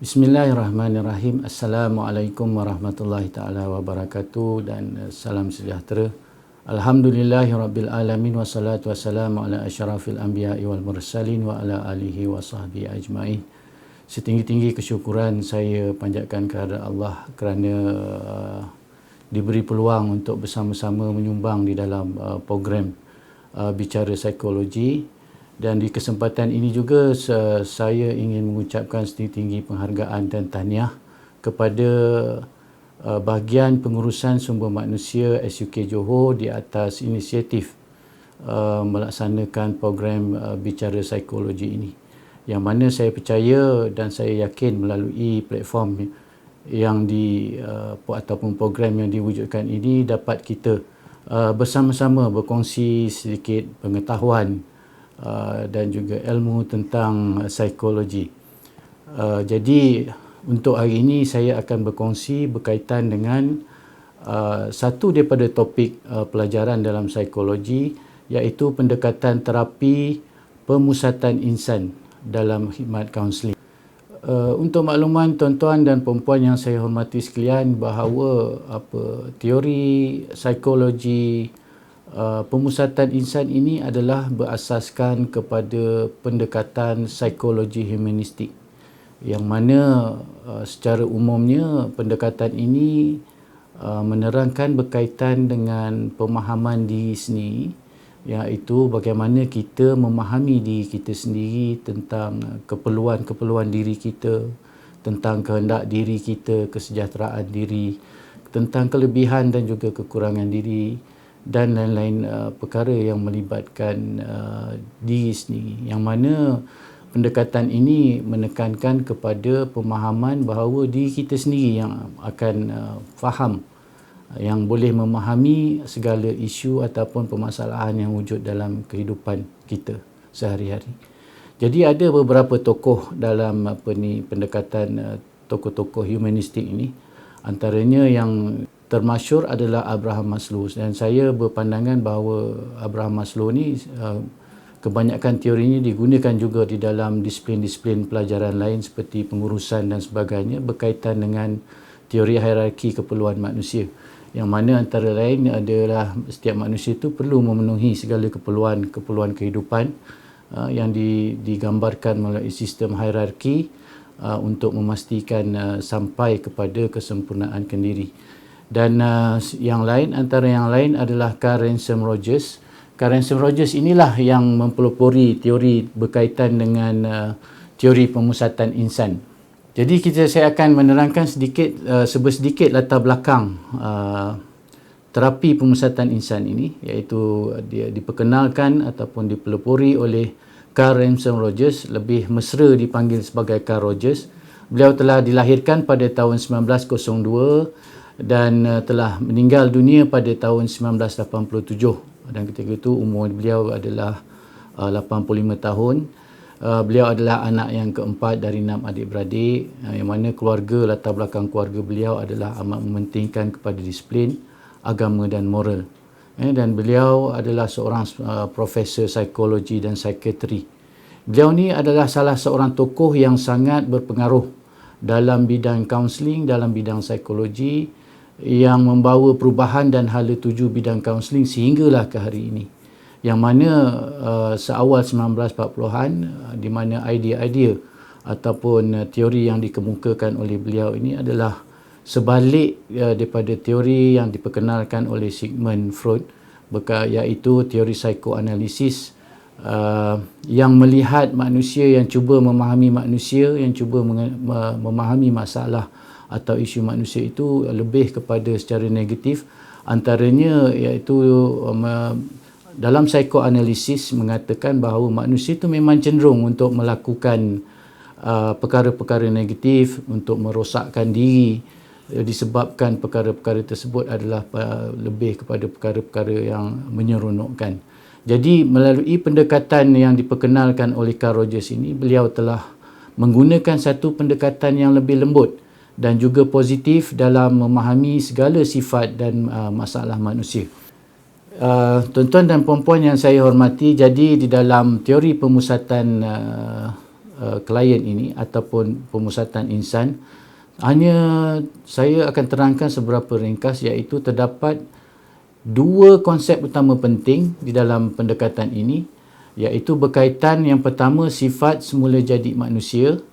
Bismillahirrahmanirrahim. Assalamualaikum warahmatullahi taala wabarakatuh dan salam sejahtera. Alhamdulillahirabbil alamin wassalatu wassalamu ala asyrafil anbiya'i wal mursalin wa ala alihi wa sahbihi ajmain. Setinggi-tinggi kesyukuran saya panjatkan kepada Allah kerana diberi peluang untuk bersama-sama menyumbang di dalam program Bicara Psikologi. Dan di kesempatan ini juga saya ingin mengucapkan setinggi-tinggi penghargaan dan tahniah kepada bahagian pengurusan sumber manusia SUK Johor di atas inisiatif melaksanakan program Bicara Psikologi ini. Yang mana saya percaya dan saya yakin melalui platform yang ataupun program yang diwujudkan ini dapat kita bersama-sama berkongsi sedikit pengetahuan dan juga ilmu tentang psikologi. Jadi untuk hari ini saya akan berkongsi berkaitan dengan satu daripada topik pelajaran dalam psikologi, iaitu pendekatan terapi pemusatan insan dalam khidmat kaunseling. Untuk makluman tuan-tuan dan puan-puan yang saya hormati sekalian, bahawa teori psikologi pemusatan insan ini adalah berasaskan kepada pendekatan psikologi humanistik, yang mana secara umumnya pendekatan ini menerangkan berkaitan dengan pemahaman diri sendiri, iaitu bagaimana kita memahami diri kita sendiri, tentang keperluan-keperluan diri kita, tentang kehendak diri kita, kesejahteraan diri, tentang kelebihan dan juga kekurangan diri, dan lain-lain perkara yang melibatkan diri sendiri, yang mana pendekatan ini menekankan kepada pemahaman bahawa diri kita sendiri yang akan faham, yang boleh memahami segala isu ataupun permasalahan yang wujud dalam kehidupan kita sehari-hari. Jadi ada beberapa tokoh dalam pendekatan tokoh-tokoh humanistik ini. Antaranya yang termasyhur adalah Abraham Maslow, dan saya berpandangan bahawa Abraham Maslow ni kebanyakan teorinya digunakan juga di dalam disiplin-disiplin pelajaran lain seperti pengurusan dan sebagainya, berkaitan dengan teori hierarki keperluan manusia, yang mana antara lain adalah setiap manusia itu perlu memenuhi segala keperluan kehidupan yang digambarkan melalui sistem hierarki untuk memastikan sampai kepada kesempurnaan kendiri. Dan antara yang lain adalah Carl Ransom Rogers. Carl Ransom Rogers inilah yang mempelopori teori berkaitan dengan teori pemusatan insan. Jadi saya akan menerangkan sedikit latar belakang terapi pemusatan insan ini, iaitu dia diperkenalkan ataupun dipelopori oleh Carl Ransom Rogers, lebih mesra dipanggil sebagai Carl Rogers. Beliau telah dilahirkan pada tahun 1902 dan telah meninggal dunia pada tahun 1987, dan ketika itu umur beliau adalah 85 tahun. Beliau adalah anak yang keempat dari 6 adik-beradik, yang mana latar belakang keluarga beliau adalah amat mementingkan kepada disiplin, agama dan moral. Dan beliau adalah seorang profesor psikologi dan psikiatri. Beliau ni adalah salah seorang tokoh yang sangat berpengaruh dalam bidang kaunseling, dalam bidang psikologi, yang membawa perubahan dan hala tuju bidang kaunseling sehinggalah ke hari ini. Yang mana seawal 1940-an, di mana idea-idea ataupun teori yang dikemukakan oleh beliau ini adalah sebalik daripada teori yang diperkenalkan oleh Sigmund Freud, iaitu teori psikoanalisis yang melihat manusia, yang cuba memahami manusia, yang cuba memahami masalah atau isu manusia itu lebih kepada secara negatif. Antaranya iaitu dalam psikoanalisis mengatakan bahawa manusia itu memang cenderung untuk melakukan perkara-perkara negatif, untuk merosakkan diri, disebabkan perkara-perkara tersebut adalah lebih kepada perkara-perkara yang menyeronokkan. Jadi melalui pendekatan yang diperkenalkan oleh Carl Rogers ini, beliau telah menggunakan satu pendekatan yang lebih lembut dan juga positif dalam memahami segala sifat dan masalah manusia. Tuan-tuan dan puan-puan yang saya hormati, jadi di dalam teori pemusatan klien ini ataupun pemusatan insan, hanya saya akan terangkan seberapa ringkas, iaitu terdapat dua konsep utama penting di dalam pendekatan ini, iaitu berkaitan yang pertama sifat semula jadi manusia,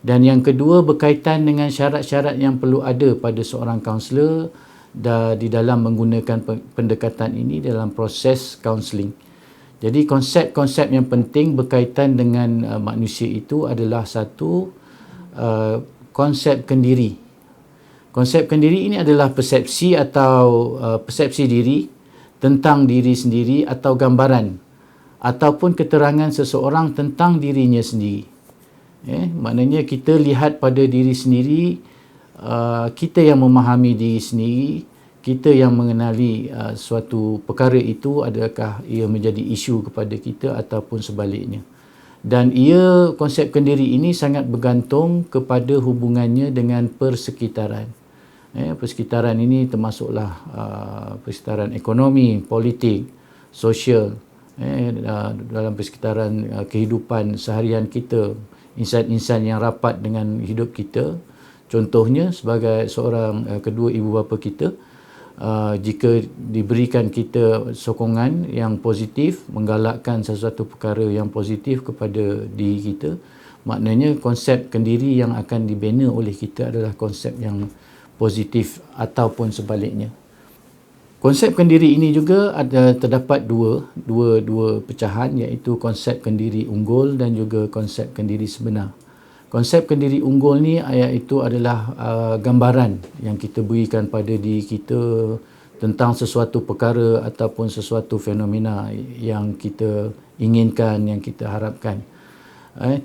dan yang kedua berkaitan dengan syarat-syarat yang perlu ada pada seorang kaunselor di dalam menggunakan pendekatan ini dalam proses kaunseling. Jadi konsep-konsep yang penting berkaitan dengan manusia itu adalah satu, konsep kendiri. Konsep kendiri ini adalah persepsi atau persepsi diri tentang diri sendiri atau gambaran ataupun keterangan seseorang tentang dirinya sendiri. Maknanya kita lihat pada diri sendiri, kita yang memahami diri sendiri, kita yang mengenali suatu perkara itu, adakah ia menjadi isu kepada kita ataupun sebaliknya. Dan konsep kendiri ini sangat bergantung kepada hubungannya dengan persekitaran. Persekitaran ini termasuklah persekitaran ekonomi, politik, sosial, dalam persekitaran kehidupan seharian kita, insan-insan yang rapat dengan hidup kita. Contohnya sebagai seorang kedua ibu bapa kita, jika diberikan kita sokongan yang positif, menggalakkan sesuatu perkara yang positif kepada diri kita, maknanya konsep kendiri yang akan dibina oleh kita adalah konsep yang positif ataupun sebaliknya. Konsep kendiri ini juga terdapat dua pecahan, iaitu konsep kendiri unggul dan juga konsep kendiri sebenar. Konsep kendiri unggul ni iaitu adalah gambaran yang kita berikan pada diri kita tentang sesuatu perkara ataupun sesuatu fenomena yang kita inginkan, yang kita harapkan.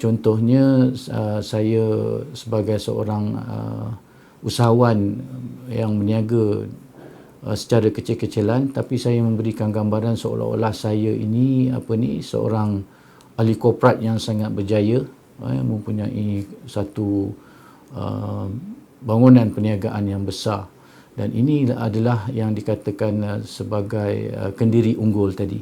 Contohnya, saya sebagai seorang usahawan yang berniaga secara kecil-kecilan, tapi saya memberikan gambaran seolah-olah saya ini seorang ahli korporat yang sangat berjaya, mempunyai satu bangunan perniagaan yang besar, dan ini adalah yang dikatakan sebagai kendiri unggul tadi,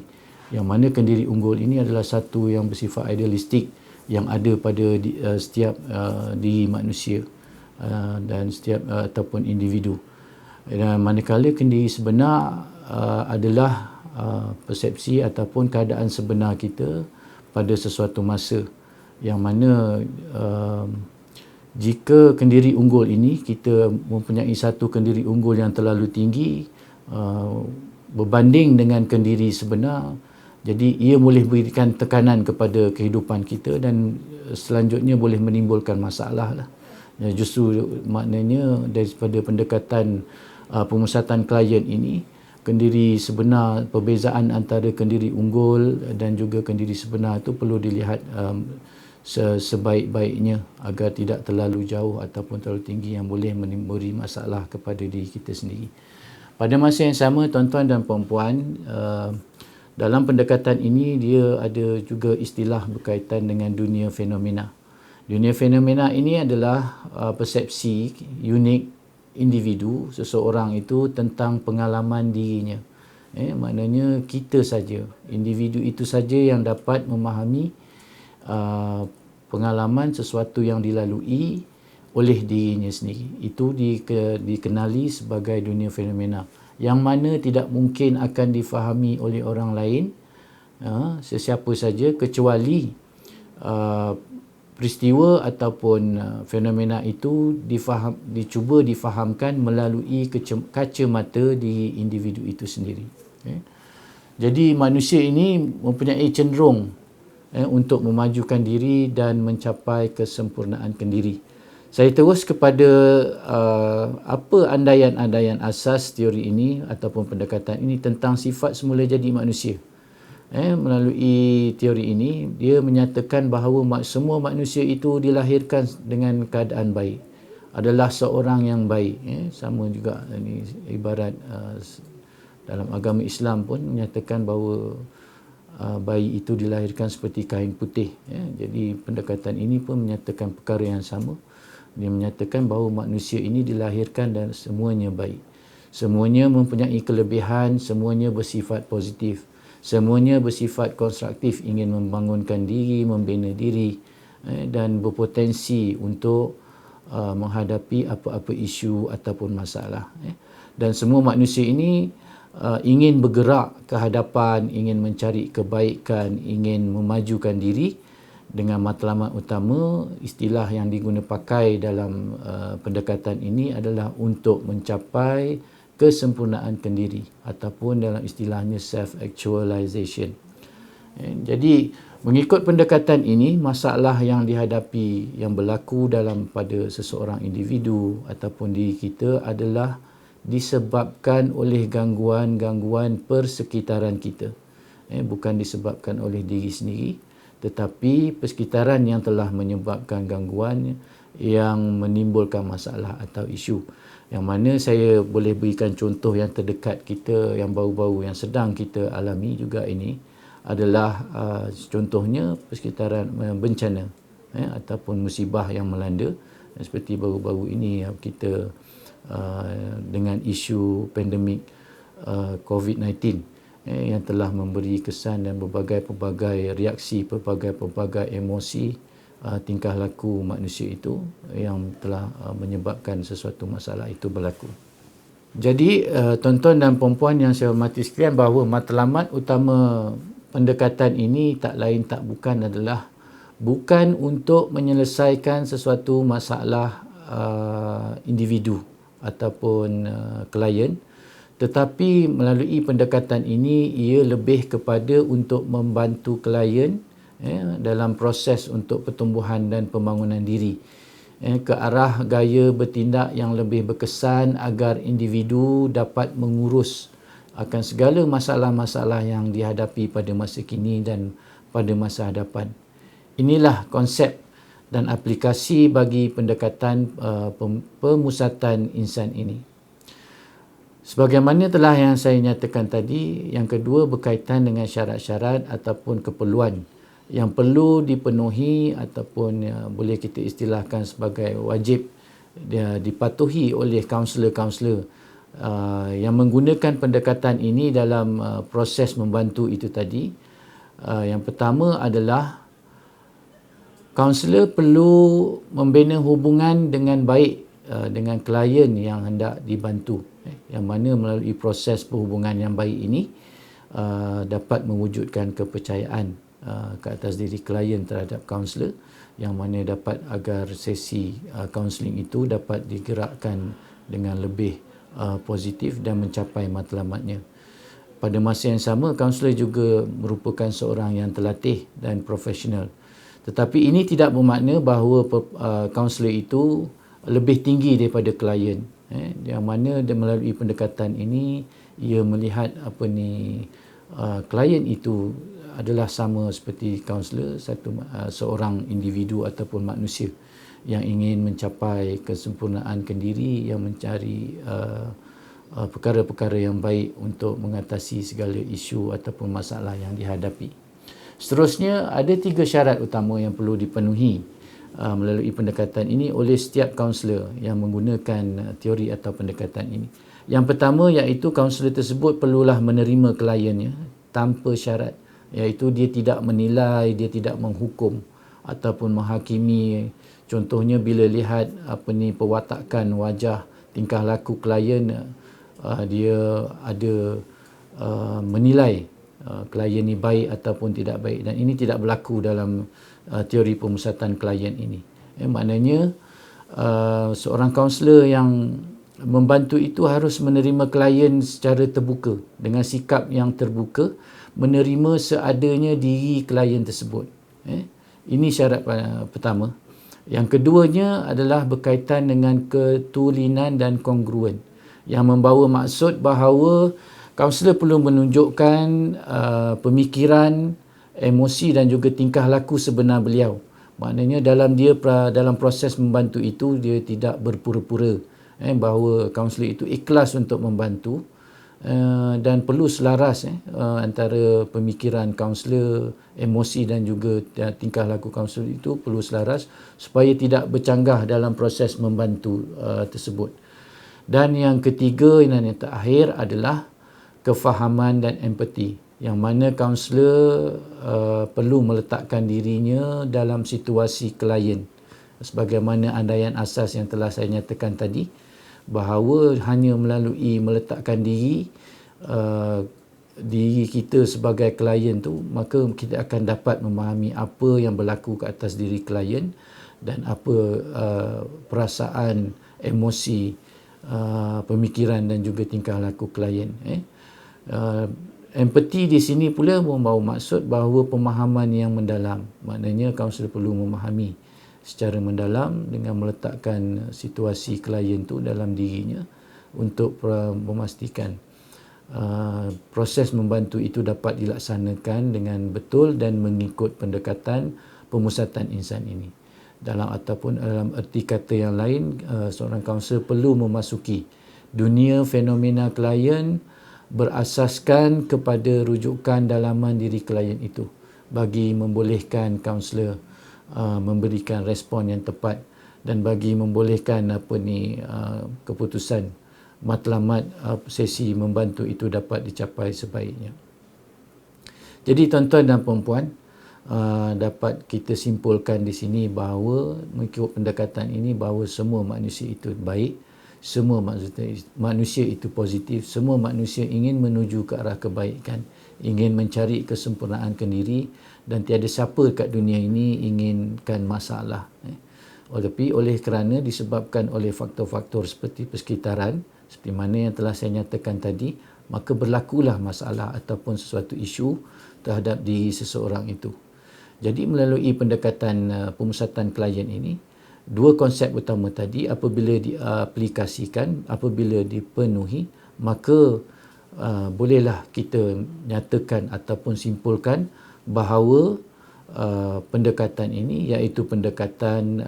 yang mana kendiri unggul ini adalah satu yang bersifat idealistik yang ada pada setiap diri manusia dan setiap ataupun individu. Dan manakala kendiri sebenar adalah persepsi ataupun keadaan sebenar kita pada sesuatu masa, yang mana jika kendiri unggul ini, kita mempunyai satu kendiri unggul yang terlalu tinggi berbanding dengan kendiri sebenar, jadi ia boleh berikan tekanan kepada kehidupan kita dan selanjutnya boleh menimbulkan masalah lah. Justru maknanya daripada pendekatan pemusatan klien ini, kendiri sebenar, perbezaan antara kendiri unggul dan juga kendiri sebenar itu perlu dilihat sebaik-baiknya agar tidak terlalu jauh ataupun terlalu tinggi yang boleh memberi masalah kepada diri kita sendiri. Pada masa yang sama, tuan-tuan dan puan-puan, dalam pendekatan ini dia ada juga istilah berkaitan dengan dunia fenomena. Dunia fenomena ini adalah persepsi unik individu seseorang itu tentang pengalaman dirinya. Maknanya kita saja, individu itu saja yang dapat memahami pengalaman sesuatu yang dilalui oleh dirinya sendiri. Itu dikenali sebagai dunia fenomena, yang mana tidak mungkin akan difahami oleh orang lain, sesiapa saja, kecuali peristiwa ataupun fenomena itu dicuba difahamkan melalui kacamata di individu itu sendiri. Jadi manusia ini mempunyai cenderung untuk memajukan diri dan mencapai kesempurnaan kendiri. Saya terus kepada apa andaian-andaian asas teori ini ataupun pendekatan ini tentang sifat semula jadi manusia. Melalui teori ini, dia menyatakan bahawa semua manusia itu dilahirkan dengan keadaan baik, adalah seorang yang baik. Sama juga ini ibarat dalam agama Islam pun menyatakan bahawa bayi itu dilahirkan seperti kain putih. Jadi pendekatan ini pun menyatakan perkara yang sama. Dia menyatakan bahawa manusia ini dilahirkan dan semuanya baik. Semuanya mempunyai kelebihan, semuanya bersifat positif. Semuanya bersifat konstruktif, ingin membangunkan diri, membina diri, dan berpotensi untuk menghadapi apa-apa isu ataupun masalah. Dan semua manusia ini ingin bergerak ke hadapan, ingin mencari kebaikan, ingin memajukan diri. Dengan matlamat utama, istilah yang diguna pakai dalam pendekatan ini adalah untuk mencapai kesempurnaan diri ataupun dalam istilahnya self-actualization. Jadi mengikut pendekatan ini, masalah yang dihadapi, yang berlaku pada seseorang individu ataupun diri kita adalah disebabkan oleh gangguan-gangguan persekitaran kita. Bukan disebabkan oleh diri sendiri, tetapi persekitaran yang telah menyebabkan gangguan yang menimbulkan masalah atau isu. Yang mana saya boleh berikan contoh yang terdekat kita, yang baru-baru yang sedang kita alami juga ini adalah contohnya persekitaran bencana ataupun musibah yang melanda, seperti baru-baru ini kita dengan isu pandemik COVID-19 yang telah memberi kesan dan pelbagai reaksi, pelbagai emosi, tingkah laku manusia itu yang telah menyebabkan sesuatu masalah itu berlaku. Jadi tuan-tuan dan puan-puan yang saya hormati sekalian, bahawa matlamat utama pendekatan ini tak lain tak bukan adalah bukan untuk menyelesaikan sesuatu masalah individu ataupun klien, tetapi melalui pendekatan ini ia lebih kepada untuk membantu klien dalam proses untuk pertumbuhan dan pembangunan diri ke arah gaya bertindak yang lebih berkesan agar individu dapat mengurus akan segala masalah-masalah yang dihadapi pada masa kini dan pada masa hadapan. Inilah konsep dan aplikasi bagi pendekatan pemusatan insan ini. Sebagaimana telah yang saya nyatakan tadi, yang kedua berkaitan dengan syarat-syarat ataupun keperluan yang perlu dipenuhi ataupun boleh kita istilahkan sebagai wajib dipatuhi oleh kaunselor-kaunselor yang menggunakan pendekatan ini dalam proses membantu itu tadi. Yang pertama adalah kaunselor perlu membina hubungan dengan baik dengan klien yang hendak dibantu, yang mana melalui proses perhubungan yang baik ini dapat mewujudkan kepercayaan ke atas diri klien terhadap kaunselor, yang mana dapat agar sesi kaunseling itu dapat digerakkan dengan lebih positif dan mencapai matlamatnya. Pada masa yang sama, kaunselor juga merupakan seorang yang terlatih dan profesional. Tetapi ini tidak bermakna bahawa kaunselor itu lebih tinggi daripada klien. Yang mana melalui pendekatan ini ia melihat klien itu adalah sama seperti kaunselor, seorang individu ataupun manusia yang ingin mencapai kesempurnaan diri, yang mencari perkara-perkara yang baik untuk mengatasi segala isu ataupun masalah yang dihadapi. Seterusnya, ada 3 syarat utama yang perlu dipenuhi melalui pendekatan ini oleh setiap kaunselor yang menggunakan teori atau pendekatan ini. Yang pertama iaitu kaunselor tersebut perlulah menerima kliennya tanpa syarat, iaitu dia tidak menilai, dia tidak menghukum ataupun menghakimi. Contohnya bila lihat perwatakan wajah, tingkah laku klien, dia ada menilai klien ni baik ataupun tidak baik, dan ini tidak berlaku dalam teori pemusatan klien ini. Maknanya seorang kaunselor yang membantu itu harus menerima klien secara terbuka, dengan sikap yang terbuka, menerima seadanya diri klien tersebut. Ini syarat pertama. Yang keduanya adalah berkaitan dengan ketulinan dan kongruen, yang membawa maksud bahawa kaunselor perlu menunjukkan pemikiran, emosi dan juga tingkah laku sebenar beliau. Maknanya dalam proses membantu itu dia tidak berpura-pura bahawa kaunselor itu ikhlas untuk membantu, dan perlu selaras antara pemikiran kaunselor, emosi dan juga tingkah laku kaunselor itu perlu selaras supaya tidak bercanggah dalam proses membantu tersebut. Dan yang ketiga dan yang terakhir adalah kefahaman dan empati. yang mana kaunselor perlu meletakkan dirinya dalam situasi klien. Sebagaimana andaian asas yang telah saya nyatakan tadi, bahawa hanya melalui meletakkan diri kita sebagai klien tu, maka kita akan dapat memahami apa yang berlaku ke atas diri klien dan apa perasaan, emosi, pemikiran dan juga tingkah laku klien. Empathy di sini pula membawa maksud bahawa pemahaman yang mendalam. Maknanya kaunselor perlu memahami secara mendalam dengan meletakkan situasi klien tu dalam dirinya untuk memastikan proses membantu itu dapat dilaksanakan dengan betul dan mengikut pendekatan pemusatan insan ini. Dalam erti kata yang lain, seorang kaunselor perlu memasuki dunia fenomena klien berasaskan kepada rujukan dalaman diri klien itu bagi membolehkan kaunselor memberikan respon yang tepat dan bagi membolehkan keputusan matlamat sesi membantu itu dapat dicapai sebaiknya. Jadi tuan-tuan dan puan-puan, dapat kita simpulkan di sini bahawa mengikut pendekatan ini bahawa semua manusia itu baik, semua manusia itu positif, semua manusia ingin menuju ke arah kebaikan, ingin mencari kesempurnaan diri dan tiada siapa kat dunia ini inginkan masalah. Tetapi oleh kerana disebabkan oleh faktor-faktor seperti persekitaran, seperti mana yang telah saya nyatakan tadi, maka berlakulah masalah ataupun sesuatu isu terhadap diri seseorang itu. Jadi melalui pendekatan pemusatan klien ini, dua konsep utama tadi apabila diaplikasikan, apabila dipenuhi, maka bolehlah kita nyatakan ataupun simpulkan bahawa pendekatan ini, iaitu pendekatan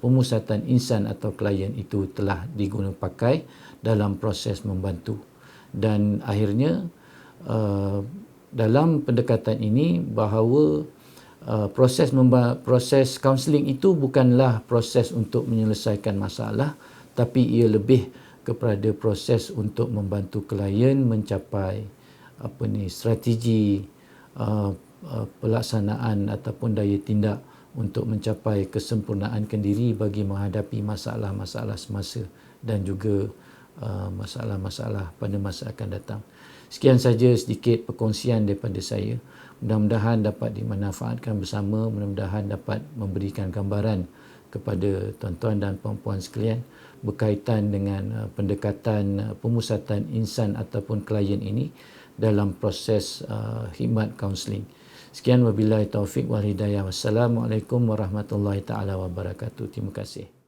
pemusatan insan atau klien itu telah digunakan pakai dalam proses membantu. Dan akhirnya dalam pendekatan ini bahawa proses kaunseling itu bukanlah proses untuk menyelesaikan masalah, tapi ia lebih kepada proses untuk membantu klien mencapai strategi pelaksanaan ataupun daya tindak untuk mencapai kesempurnaan diri bagi menghadapi masalah-masalah semasa dan juga masalah-masalah pada masa akan datang. Sekian saja sedikit perkongsian daripada saya. Mudah-mudahan dapat dimanfaatkan bersama, mudah-mudahan dapat memberikan gambaran kepada tuan-tuan dan puan-puan sekalian berkaitan dengan pendekatan pemusatan insan ataupun klien ini dalam proses khidmat kaunseling. Sekian, wabillahi taufik wal hidayah. Wassalamualaikum warahmatullahi taala wabarakatuh. Terima kasih.